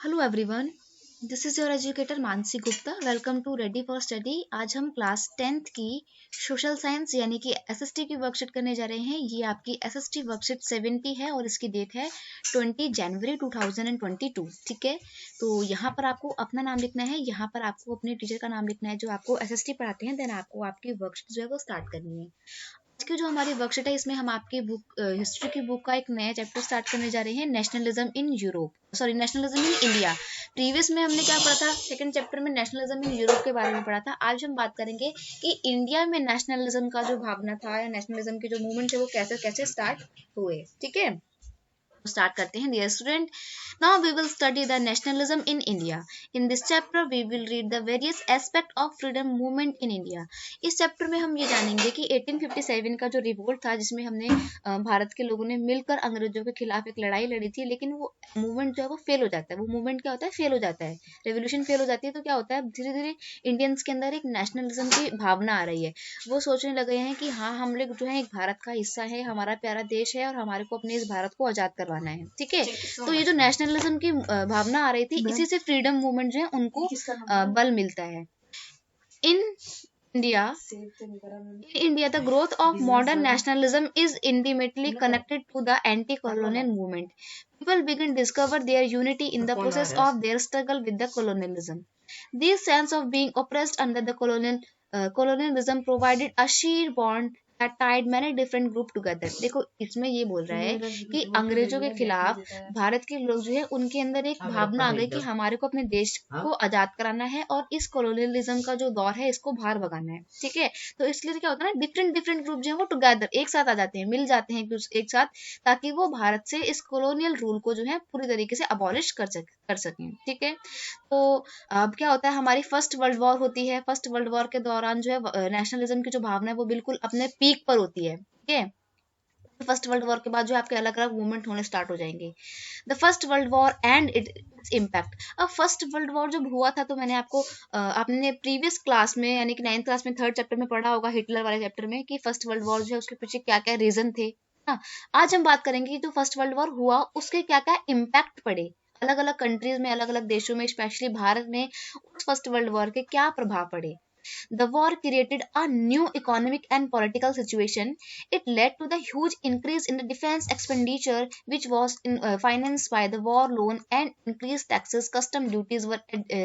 Hello everyone, this is your educator Mansi Gupta. Welcome to ready for study. आज हम class 10th की social science यानी कि एसएसटी की वर्कशीट करने जा रहे हैं। ये आपकी एसएसटी वर्कशीट 70 है और इसकी डेट है 20 जनवरी 2022। ठीक है, तो यहाँ पर आपको अपना नाम लिखना है, यहाँ पर आपको अपने टीचर का नाम लिखना है जो आपको एसएसटी पढ़ाते हैं। देन आपको आपकी वर्कशीट जो है वो स्टार्ट करनी है। आज की जो हमारी वर्कशीट है इसमें हम आपकी बुक हिस्ट्री की बुक का एक नया चैप्टर स्टार्ट करने जा रहे हैं, nationalism in Europe, sorry nationalism in India. Previous में हमने क्या पढ़ा था, सेकंड चैप्टर में नेशनलिज्म इन यूरोप के बारे में पढ़ा था। आज हम बात करेंगे कि इंडिया में नेशनलिज्म का जो भावना था या नेशनलिज्म के जो मूवमेंट थे वो कैसे कैसे स्टार्ट हुए। ठीक है, स्टार्ट करते हैं। Dear student, now we will study the nationalism in India. In this chapter we will read the various aspect of freedom movement in India. इस चैप्टर में हम ये जानेंगे कि 1857 का जो रिवोल्ट था जिसमें हमने भारत के लोगों ने मिलकर अंग्रेजों के खिलाफ एक लड़ाई लड़ी थी, लेकिन वो मूवमेंट जो है वो फेल हो जाता है। वो मूवमेंट क्या होता है, फेल हो जाता है। रेवोल्यूशन फेल हो जाती है तो क्या होता है, धीरे धीरे इंडियंस के अंदर एक नेशनलिज्म की भावना आ रही है। वो सोचने लगे हैं कि हाँ, हम लोग जो है एक भारत का हिस्सा है, हमारा प्यारा देश है और हमारे को अपने इस भारत को आजाद करवाना है। ठीक है, तो ये जो नेशनलिज्म की भावना आ रही थी, इसी से फ्रीडम मूवमेंट जो है उनको बल मिलता है। इन India, the growth of modern nationalism is intimately connected to the anti-colonial movement. People begin to discover their unity in the process of their struggle with the colonialism. This sense of being oppressed under the colonialism provided a sheer bond that tied many different group together. देखो इसमें ये बोल रहा है कि अंग्रेजों के खिलाफ भारत के लोग जो है उनके अंदर एक भावना आ गई कि हमारे को अपने देश को आजाद कराना है और इस कॉलोनियलिज्म का जो दौर है इसको बाहर भगाना है। ठीक है, तो इसलिए क्या होता है ना, डिफरेंट डिफरेंट ग्रुप जो है वो टुगेदर एक साथ आ जाते हैं, मिल जाते हैं एक साथ, ताकि वो भारत से इस कॉलोनियल रूल को जो है पूरी तरीके से अबॉलिश कर सकें। ठीक है, तो अब क्या होता है, हमारी फर्स्ट वर्ल्ड वॉर होती है। फर्स्ट वर्ल्ड वॉर के दौरान जो है नेशनलिज्म की जो भावना है वो बिल्कुल अपने पीक पर होती है। ठीक है, फर्स्ट वर्ल्ड वॉर के बाद जो आपके अलग अलग मूवमेंट होने स्टार्ट हो जाएंगे। The first world war and its impact. अब फर्स्ट वर्ल्ड वॉर जब हुआ था तो मैंने आपको आपने प्रीवियस क्लास में यानी कि 9th क्लास में 3rd चैप्टर में पढ़ा होगा, हिटलर वाले चैप्टर में, कि फर्स्ट वर्ल्ड वॉर जो है उसके पीछे क्या क्या रीजन थे। हाँ, आज हम बात करेंगे कि जो फर्स्ट वर्ल्ड वॉर हुआ उसके क्या क्या इम्पैक्ट पड़े अलग अलग कंट्रीज में, अलग अलग देशों में, स्पेशली भारत में उस फर्स्ट वर्ल्ड वॉर के क्या प्रभाव पड़े। The war created a new economic and political situation. It led to the huge increase in the defense expenditure, which was financed by the war loan, and increased taxes, custom duties were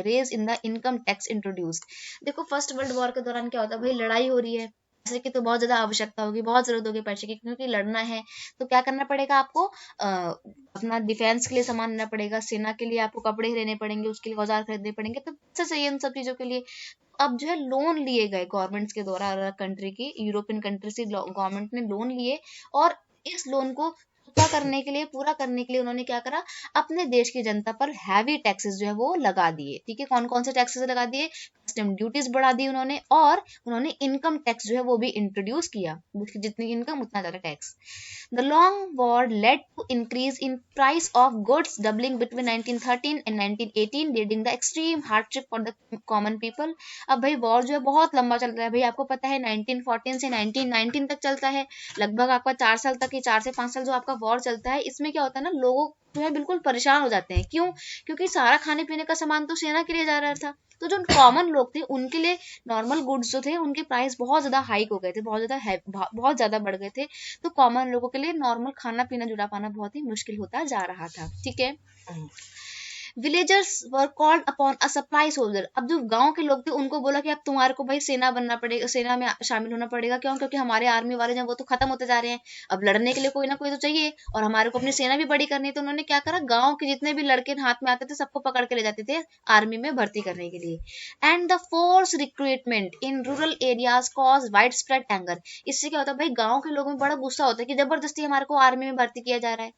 raised in the income tax introduced. देखो first world war के दौरान क्या होता है भाई, लड़ाई हो रही है, पैसे की तो बहुत ज्यादा आवश्यकता होगी, बहुत जरूरत होगी पैसे की, क्योंकि लड़ना है तो क्या करना पड़ेगा आपको, अपना डिफेंस के लिए सामान लेना पड़ेगा, सेना के लिए आपको कपड़े लेने पड़ेंगे, उसके लिए औजार खरीदने पड़ेंगे, तो पैसे चाहिए इन सब चीजों के लिए। अब जो है लोन लिए गए गवर्नमेंट्स के द्वारा, अलग कंट्री की, यूरोपियन कंट्री से गवर्नमेंट ने लोन लिए और इस लोन को पूरा करने के लिए उन्होंने क्या करा, अपने देश की जनता पर हैवी टैक्सेस जो है वो लगा दिए। ठीक है, कौन कौन से टैक्सेस लगा दिए, कस्टम ड्यूटीज बढ़ा दी उन्होंने, और उन्होंने इनकम टैक्स जो है वो भी इंट्रोड्यूस किया, जितनी इनकम उतना ज्यादा tax. The long war led to increase in price of goods, doubling between 1913 and 1918, leading the extreme hardship for the common people. अब भाई वॉर जो है बहुत लंबा चल रहा है भाई, आपको पता है 1914 से 1919 तक चलता है, लगभग आपका 4 साल तक ही, 4 से 5 साल जो आपका वॉर चलता है। इसमें क्या होता है ना, लोगों जो है बिल्कुल परेशान हो जाते हैं। क्यों? क्योंकि सारा खाने पीने का सामान तो सेना के लिए जा रहा था, तो जो कॉमन लोग थे उनके लिए नॉर्मल गुड्स जो थे उनके प्राइस बहुत ज्यादा हाइक हो गए थे, बहुत ज्यादा बढ़ गए थे, तो कॉमन लोगों के लिए नॉर्मल खाना पीना जुटा पाना बहुत ही मुश्किल होता जा रहा था। ठीक है, villagers were called upon a supply soldier. अब जो गांव के लोग थे उनको बोला कि अब तुम्हारे को भाई सेना बनना पड़ेगा, सेना में शामिल होना पड़ेगा। क्यों? क्योंकि हमारे आर्मी वाले जो वो तो खत्म होते जा रहे हैं, अब लड़ने के लिए कोई ना कोई तो चाहिए और हमारे को अपनी सेना भी बड़ी करनी है। तो उन्होंने क्या करा, गांव के जितने भी लड़के हाथ में आते थे सबको पकड़ के ले जाते थे आर्मी में भर्ती करने के लिए। And the force recruitment in rural areas cause wide spread anger. इससे क्या होता है भाई, गाँव के लोगों में बड़ा गुस्सा होता है कि जबरदस्ती हमारे को आर्मी में भर्ती किया जा रहा है।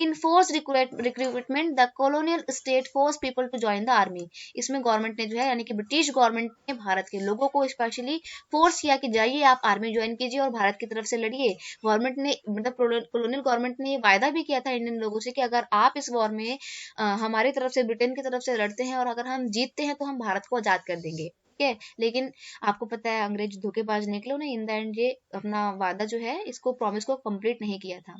In force recruitment the colonial state force people to join the army. इसमें गवर्नमेंट ने जो है यानी कि ब्रिटिश गवर्नमेंट ने भारत के लोगों को स्पेशली फोर्स किया कि जाइए आप आर्मी ज्वाइन कीजिए और भारत की तरफ से लड़िए। गवर्नमेंट ने मतलब कॉलोनियल गवर्नमेंट ने ये वायदा भी किया था इंडियन लोगों से कि अगर आप इस वॉर में हमारी तरफ से, ब्रिटेन की तरफ से लड़ते हैं और अगर हम जीतते हैं तो हम भारत को आजाद कर देंगे। ठीक है, लेकिन आपको पता है अंग्रेज धोखेबाज निकले, उन्हें इन द एंड ये अपना वादा जो है, इसको प्रॉमिस को कंप्लीट नहीं किया था।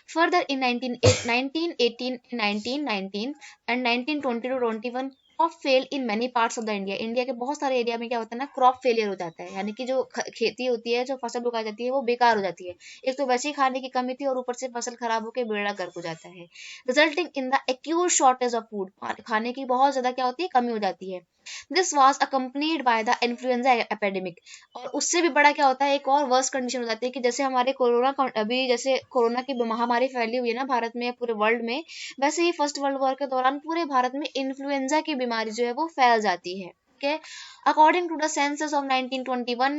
Further, in 1918, 1919 and 1920 to 21, crop fail in many parts of the India. India के बहुत सारे एरिया में क्या होता है ना, क्रॉप फेलियर हो जाता है, यानी कि जो खेती होती है, जो फसल उगाई जाती है, वो बेकार हो जाती है। एक तो वैसे ही खाने की कमी थी और ऊपर से फसल खराब होकर बेड़ा गर्क हो जाता है, resulting in the acute shortage of food. खाने की बहुत ज्यादा क्या होती है, कमी हो जाती है। This was accompanied by the influenza epidemic. और उससे भी बड़ा क्या होता है, एक और वर्स्ट कंडीशन हो जाती है कि जैसे हमारे कोरोना, अभी जैसे कोरोना की महामारी फैली हुई है ना भारत में, पूरे वर्ल्ड में, वैसे ही फर्स्ट वर्ल्ड वॉर के दौरान पूरे भारत में इन्फ्लुएंजा की बीमारी जो है वो फैल जाती है। Okay. According to the census of 1921,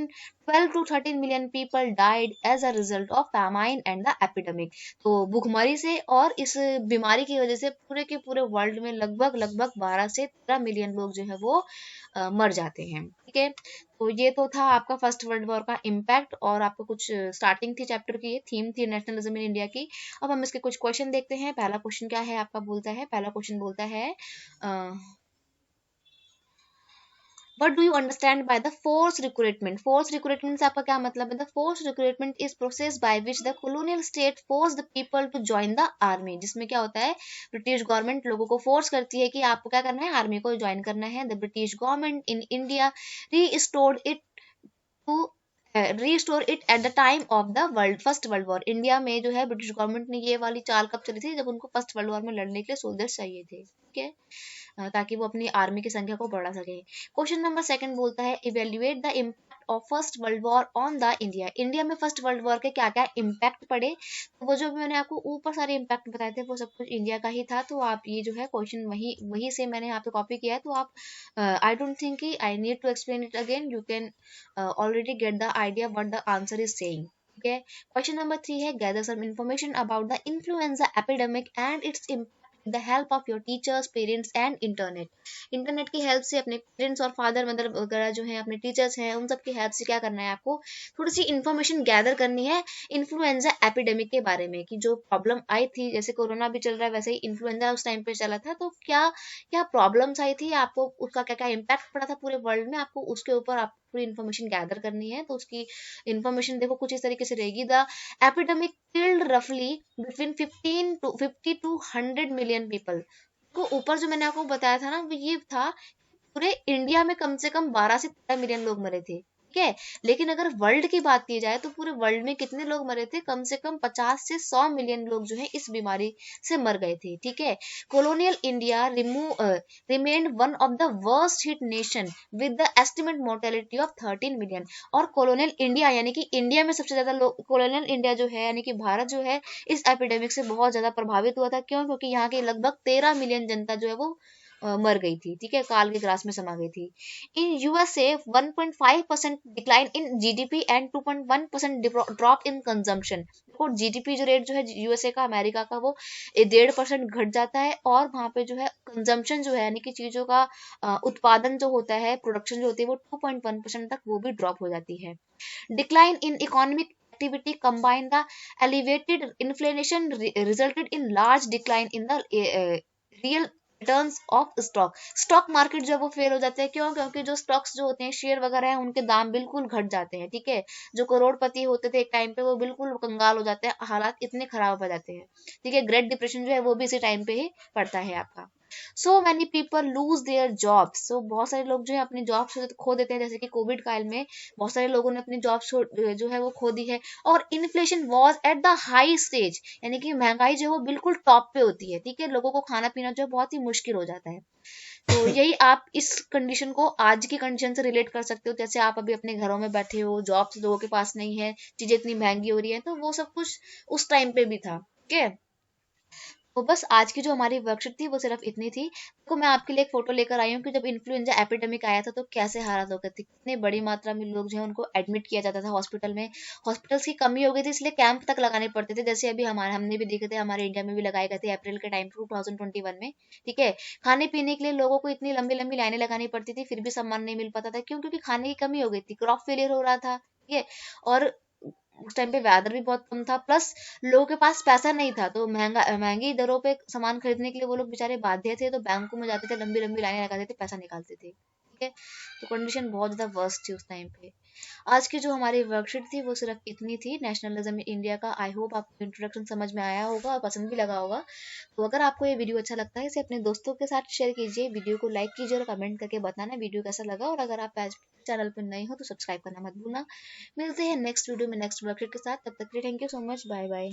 12 to 13 million people died as a result of famine and the epidemic. तो भूखमरी से और इस बीमारी की वजह से पूरे के पूरे वर्ल्ड में लगभग लगभग 12 से 13 मिलियन लोग जो है वो मर जाते हैं। ठीक है, तो ये तो था आपका फर्स्ट वर्ल्ड वॉर का इम्पैक्ट, और आपको कुछ स्टार्टिंग थी चैप्टर की, थीम थी नेशनलिज्म इन इंडिया की। अब हम इसके कुछ क्वेश्चन देखते हैं। पहला क्वेश्चन क्या है आपका, बोलता है, पहला क्वेश्चन बोलता है What do you understand by the forced recruitment? Forced recruitment से आपका क्या मतलब है? The forced recruitment is process by which the colonial state forced the people to join the army. जिसमें क्या होता है, ब्रिटिश गवर्नमेंट लोगों को फोर्स करती है कि आपको क्या करना है, आर्मी को ज्वाइन करना है। The British government in India restored it to restore it at the time of the first world war. India में जो है ब्रिटिश गवर्नमेंट ने ये वाली चाल कब चली थी, जब उनको फर्स्ट वर्ल्ड वॉर में लड़ने के लिए सोल्जर्स चाहिए थे। ठीक है, ताकि वो अपनी आर्मी की संख्या को बढ़ा सके। क्वेश्चन नंबर सेकंड बोलता है, evaluate the impact of first world war on the India. India में फर्स्ट वर्ल्ड वॉर के क्या क्या इम्पैक्ट पड़े। तो वो जो भी मैंने आपको ऊपर सारे इम्पैक्ट बताए थे वो सब कुछ इंडिया का ही था। तो आप ये जो है क्वेश्चन वही से मैंने यहाँ पे कॉपी किया है। तो आप I don't think I need to explain it again, you can already get the idea what the answer is saying. Okay, question number 3 है, gather some information about the influenza epidemic and its impact with the help of your teachers, parents and internet. Internet की help से अपने parents और father mother वगैरह जो है, अपने teachers हैं, उन सब की हेल्प से क्या करना है, आपको थोड़ी सी इन्फॉर्मेशन गैदर करनी है इन्फ्लुएंजा एपिडेमिक के बारे में, कि जो प्रॉब्लम आई थी, जैसे कोरोना भी चल रहा है वैसे ही इन्फ्लुएंजा उस टाइम पे चला था, तो क्या क्या प्रॉब्लम्स आई थी, आपको उसका क्या क्या इम्पैक्ट पड़ा था पूरे वर्ल्ड में, आपको उसके ऊपर आप पूरी इन्फॉर्मेशन गैदर करनी है। तो उसकी इन्फॉर्मेशन देखो कुछ इस तरीके से रहेगी। द एपिडेमिक किल्ड रफली बिटवीन 50 टू 100 मिलियन पीपल। को ऊपर जो मैंने आपको बताया था ना, वो ये था पूरे इंडिया में कम से कम 12 से 13 मिलियन लोग मरे थे। ठीक है, लेकिन अगर वर्ल्ड की बात की जाए तो पूरे वर्ल्ड में कितने लोग मरे थे, कम से कम 50 से 100 मिलियन लोग जो है इस बीमारी से मर गए थे। ठीक है, colonial India remained one of the worst hit nation with the estimate mortality of 13 million. और कोलोनियल इंडिया यानी कि इंडिया में सबसे ज्यादा लोग, कोलोनियल इंडिया जो है यानी कि भारत जो है, इस एपिडेमिक से बहुत ज्यादा प्रभावित हुआ था। क्यों? क्योंकि यहाँ की लगभग 13 मिलियन जनता जो है वो मर गई थी। ठीक है, काल के ग्रास में समा गई थी। In USA 1.5% decline in GDP and 2.1% drop in consumption. और जीडीपी जो रेट जो है यूएसए का, अमेरिका का, वो 1.5% घट जाता है, और वहां पे जो है कंजम्पशन जो है यानी कि चीजों का उत्पादन जो होता है, प्रोडक्शन जो होती है, वो 2.1% तक वो भी ड्रॉप हो जाती है। Decline in economic activity combined the elevated inflation resulted in large decline in the real returns of stock market जो है वो फेल हो जाते हैं। क्यों? क्योंकि जो स्टॉक्स जो होते हैं, शेयर वगैरह हैं, उनके दाम बिल्कुल घट जाते हैं। ठीक है, जो करोड़पति होते थे एक टाइम पे, वो बिल्कुल कंगाल हो जाते हैं, हालात इतने खराब हो जाते हैं। ठीक है, ग्रेट डिप्रेशन जो है वो भी इसी टाइम पे ही पड़ता है आपका। So many people lose their jobs. So बहुत सारे लोग जो है अपनी जॉब खो देते हैं, जैसे कि कोविड काल में बहुत सारे लोगों ने अपनी जॉब जो है वो खो दी है। और inflation was at the high stage, यानी कि महंगाई जो है वो बिल्कुल टॉप पे होती है। ठीक है, लोगों को खाना पीना जो है बहुत ही मुश्किल हो जाता है। तो यही आप इस कंडीशन को आज की कंडीशन से रिलेट कर सकते हो। जैसे आप अभी अपने घरों में बैठे हो, जॉब्स लोगों के पास नहीं है, चीजें इतनी महंगी हो रही है, तो वो सब कुछ उस टाइम पे भी था। ठीक है, तो बस आज की जो हमारी वर्कशीट थी वो सिर्फ इतनी थी। तो मैं आपके लिए एक फोटो लेकर आई हूँ कि जब इन्फ्लुएंजा एपिडेमिक आया था तो कैसे हालात हो गए थे, कितने बड़ी मात्रा में लोग जो है उनको एडमिट किया जाता था हॉस्पिटल में। हॉस्पिटल्स की कमी हो गई थी, इसलिए कैंप तक लगाने पड़ते थे, जैसे अभी हमने भी देखे थे, हमारे इंडिया में भी लगाए गए थे अप्रैल के टाइम 2021 में। ठीक है, खाने पीने के लिए लोगों को इतनी लंबी लंबी लाइनें लगानी पड़ती थी, फिर भी सम्मान नहीं मिल पाता था। क्यों? क्योंकि खाने की कमी हो गई थी, क्रॉप फेलियर हो रहा था। ठीक है, और उस टाइम पे वेदर भी बहुत कम था, प्लस लोगों के पास पैसा नहीं था, तो महंगी दरों पे सामान खरीदने के लिए वो लोग बेचारे बाध्य थे, तो बैंकों में जाते थे, लंबी लंबी लाइनें लगाते थे, पैसा निकालते थे। ठीक है, तो कंडीशन बहुत ज्यादा वर्स्ट थी उस टाइम पे। आज की जो हमारी वर्कशीट थी वो सिर्फ इतनी थी, नेशनलिज्म इन इंडिया का। आई होप आपको इंट्रोडक्शन समझ में आया होगा और पसंद भी लगा होगा। तो अगर आपको ये वीडियो अच्छा लगता है इसे अपने दोस्तों के साथ शेयर कीजिए, वीडियो को लाइक कीजिए और कमेंट करके बताना वीडियो कैसा लगा। और अगर आप चैनल पर नए हो तो सब्सक्राइब करना मत भूलना। मिलते हैं नेक्स्ट वीडियो में नेक्स्ट वर्कशीट के साथ, तब तक के लिए thank you so much, bye bye.